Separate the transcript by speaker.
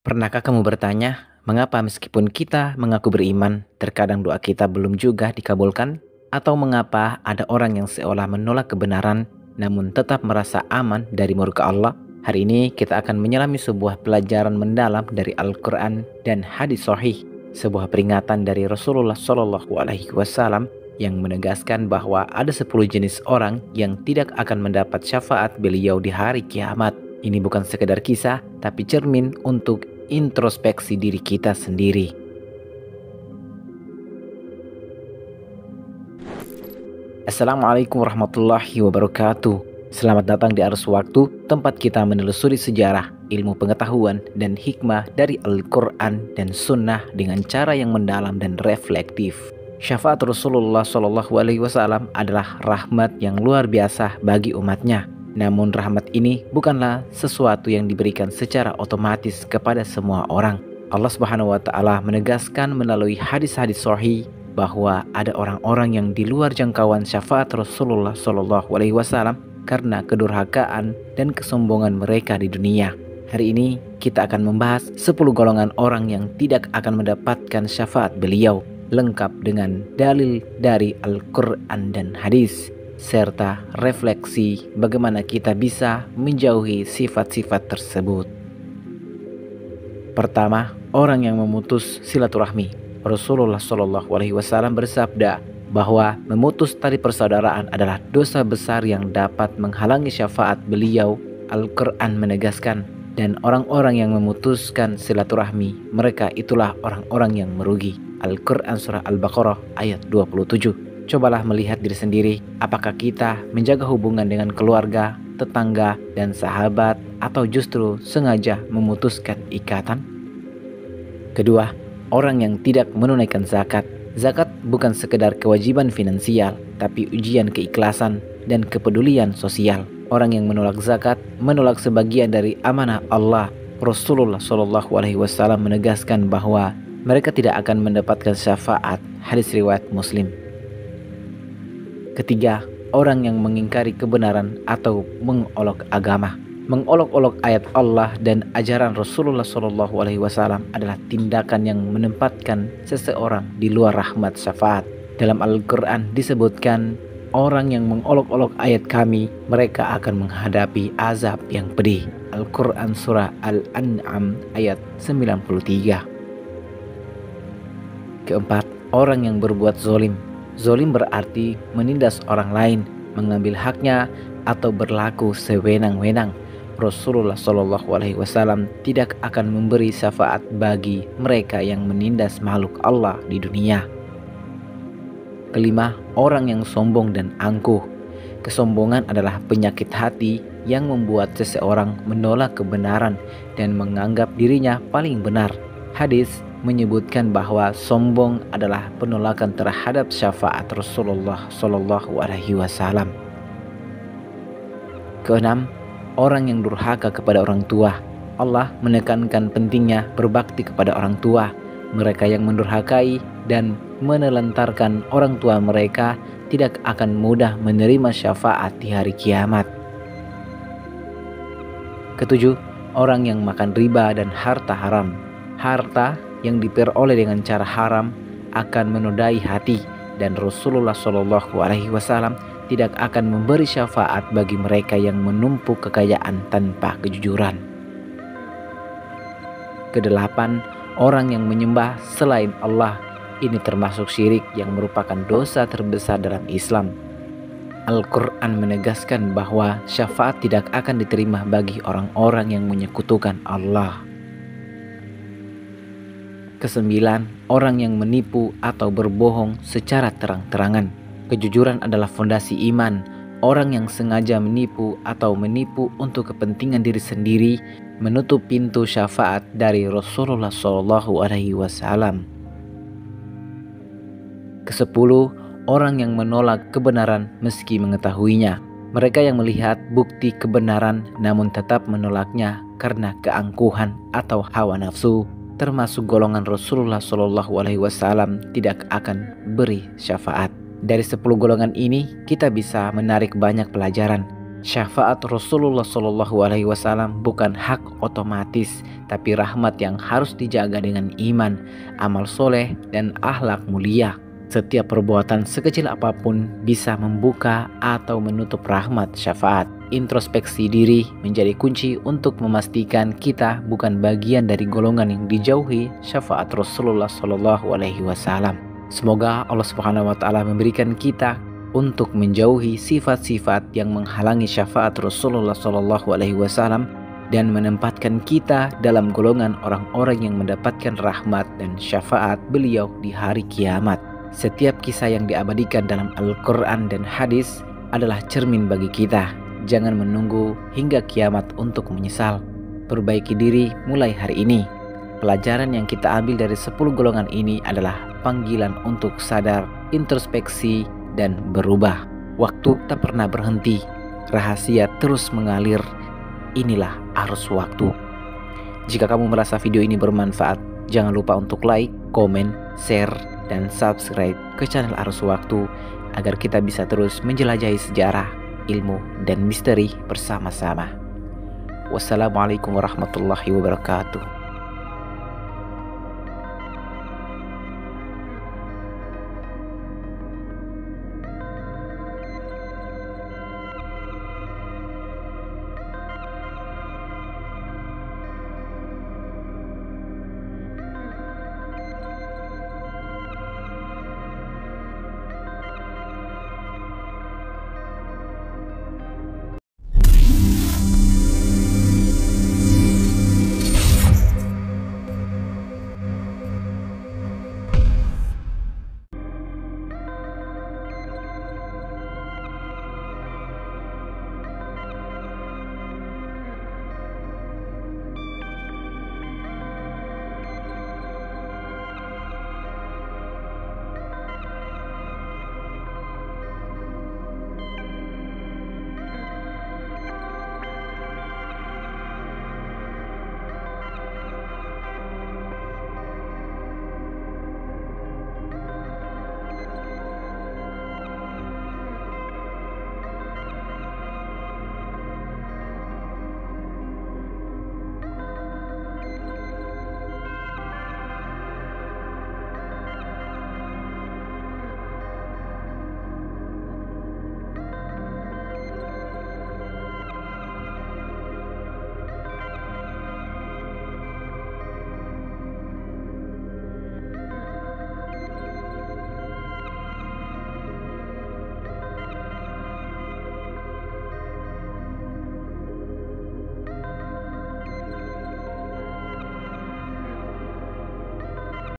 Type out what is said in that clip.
Speaker 1: Pernahkah kamu bertanya, mengapa meskipun kita mengaku beriman, terkadang doa kita belum juga dikabulkan? Atau mengapa ada orang yang seolah menolak kebenaran, namun tetap merasa aman dari murka Allah? Hari ini kita akan menyelami sebuah pelajaran mendalam dari Al-Quran dan hadis sahih, sebuah peringatan dari Rasulullah SAW yang menegaskan bahwa ada 10 jenis orang yang tidak akan mendapat syafaat beliau di hari kiamat. Ini bukan sekedar kisah, tapi cermin untuk introspeksi diri kita sendiri. Assalamualaikum warahmatullahi wabarakatuh. Selamat datang di Arus Waktu, tempat kita menelusuri sejarah, ilmu pengetahuan, dan hikmah dari Al-Quran dan Sunnah dengan cara yang mendalam dan reflektif. Syafaat Rasulullah SAW adalah rahmat yang luar biasa bagi umatnya. Namun rahmat ini bukanlah sesuatu yang diberikan secara otomatis kepada semua orang. Allah Subhanahu wa taala menegaskan melalui hadis-hadis sahih bahwa ada orang-orang yang di luar jangkauan syafaat Rasulullah SAW karena kedurhakaan dan kesombongan mereka di dunia. Hari ini kita akan membahas 10 golongan orang yang tidak akan mendapatkan syafaat beliau, lengkap dengan dalil dari Al-Quran dan hadis, serta refleksi bagaimana kita bisa menjauhi sifat-sifat tersebut. Pertama, orang yang memutus silaturahmi. Rasulullah SAW bersabda bahwa memutus tali persaudaraan adalah dosa besar yang dapat menghalangi syafaat beliau. Al-Quran menegaskan, dan orang-orang yang memutuskan silaturahmi, mereka itulah orang-orang yang merugi. Al-Quran surah Al-Baqarah ayat 27. Cobalah melihat diri sendiri, apakah kita menjaga hubungan dengan keluarga, tetangga, dan sahabat, atau justru sengaja memutuskan ikatan? Kedua, orang yang tidak menunaikan zakat. Zakat bukan sekedar kewajiban finansial, tapi ujian keikhlasan dan kepedulian sosial. Orang yang menolak zakat menolak sebagian dari amanah Allah. Rasulullah SAW menegaskan bahwa mereka tidak akan mendapatkan syafaat. Hadis riwayat Muslim. Ketiga, orang yang mengingkari kebenaran atau mengolok agama. Mengolok-olok ayat Allah dan ajaran Rasulullah SAW adalah tindakan yang menempatkan seseorang di luar rahmat syafaat. Dalam Al-Quran disebutkan, orang yang mengolok-olok ayat kami, mereka akan menghadapi azab yang pedih. Al-Quran surah Al-An'am ayat 93. Keempat, orang yang berbuat zolim. Zolim berarti menindas orang lain, mengambil haknya, atau berlaku sewenang-wenang. Rasulullah SAW tidak akan memberi syafaat bagi mereka yang menindas makhluk Allah di dunia. Kelima, orang yang sombong dan angkuh. Kesombongan adalah penyakit hati yang membuat seseorang menolak kebenaran dan menganggap dirinya paling benar. Hadis menyebutkan bahwa sombong adalah penolakan terhadap syafaat Rasulullah SAW. Keenam, orang yang durhaka kepada orang tua. Allah menekankan pentingnya berbakti kepada orang tua. Mereka yang mendurhakai dan menelantarkan orang tua mereka tidak akan mudah menerima syafaat di hari kiamat. Ketujuh, orang yang makan riba dan harta haram. Harta yang diperoleh dengan cara haram akan menodai hati, dan Rasulullah SAW tidak akan memberi syafaat bagi mereka yang menumpuk kekayaan tanpa kejujuran. Kedelapan, orang yang menyembah selain Allah. Ini termasuk syirik yang merupakan dosa terbesar dalam Islam. Al-Quran menegaskan bahwa syafaat tidak akan diterima bagi orang-orang yang menyekutukan Allah. Kesembilan, orang yang menipu atau berbohong secara terang-terangan. Kejujuran adalah fondasi iman. Orang yang sengaja menipu atau menipu untuk kepentingan diri sendiri menutup pintu syafaat dari Rasulullah SAW. Kesepuluh, orang yang menolak kebenaran meski mengetahuinya. Mereka yang melihat bukti kebenaran namun tetap menolaknya karena keangkuhan atau hawa nafsu, termasuk golongan Rasulullah SAW, tidak akan beri syafaat. Dari 10 golongan ini kita bisa menarik banyak pelajaran. Syafaat Rasulullah Shallallahu Alaihi Wasallam bukan hak otomatis, tapi rahmat yang harus dijaga dengan iman, amal soleh, dan akhlak mulia. Setiap perbuatan sekecil apapun bisa membuka atau menutup rahmat syafaat. Introspeksi diri menjadi kunci untuk memastikan kita bukan bagian dari golongan yang dijauhi syafaat Rasulullah Shallallahu Alaihi Wasallam. Semoga Allah Subhanahu Wa Taala memberikan kita untuk menjauhi sifat-sifat yang menghalangi syafaat Rasulullah Shallallahu Alaihi Wasallam dan menempatkan kita dalam golongan orang-orang yang mendapatkan rahmat dan syafaat beliau di hari kiamat. Setiap kisah yang diabadikan dalam Al-Quran dan hadis adalah cermin bagi kita. Jangan menunggu hingga kiamat untuk menyesal. Perbaiki diri mulai hari ini. Pelajaran yang kita ambil dari 10 golongan ini adalah panggilan untuk sadar, introspeksi, dan berubah. Waktu tak pernah berhenti, rahasia terus mengalir. Inilah arus waktu. Jika kamu merasa video ini bermanfaat, jangan lupa untuk like, komen, share, dan subscribe ke channel Arus Waktu agar kita bisa terus menjelajahi sejarah, ilmu, dan misteri bersama-sama. Wassalamualaikum warahmatullahi wabarakatuh.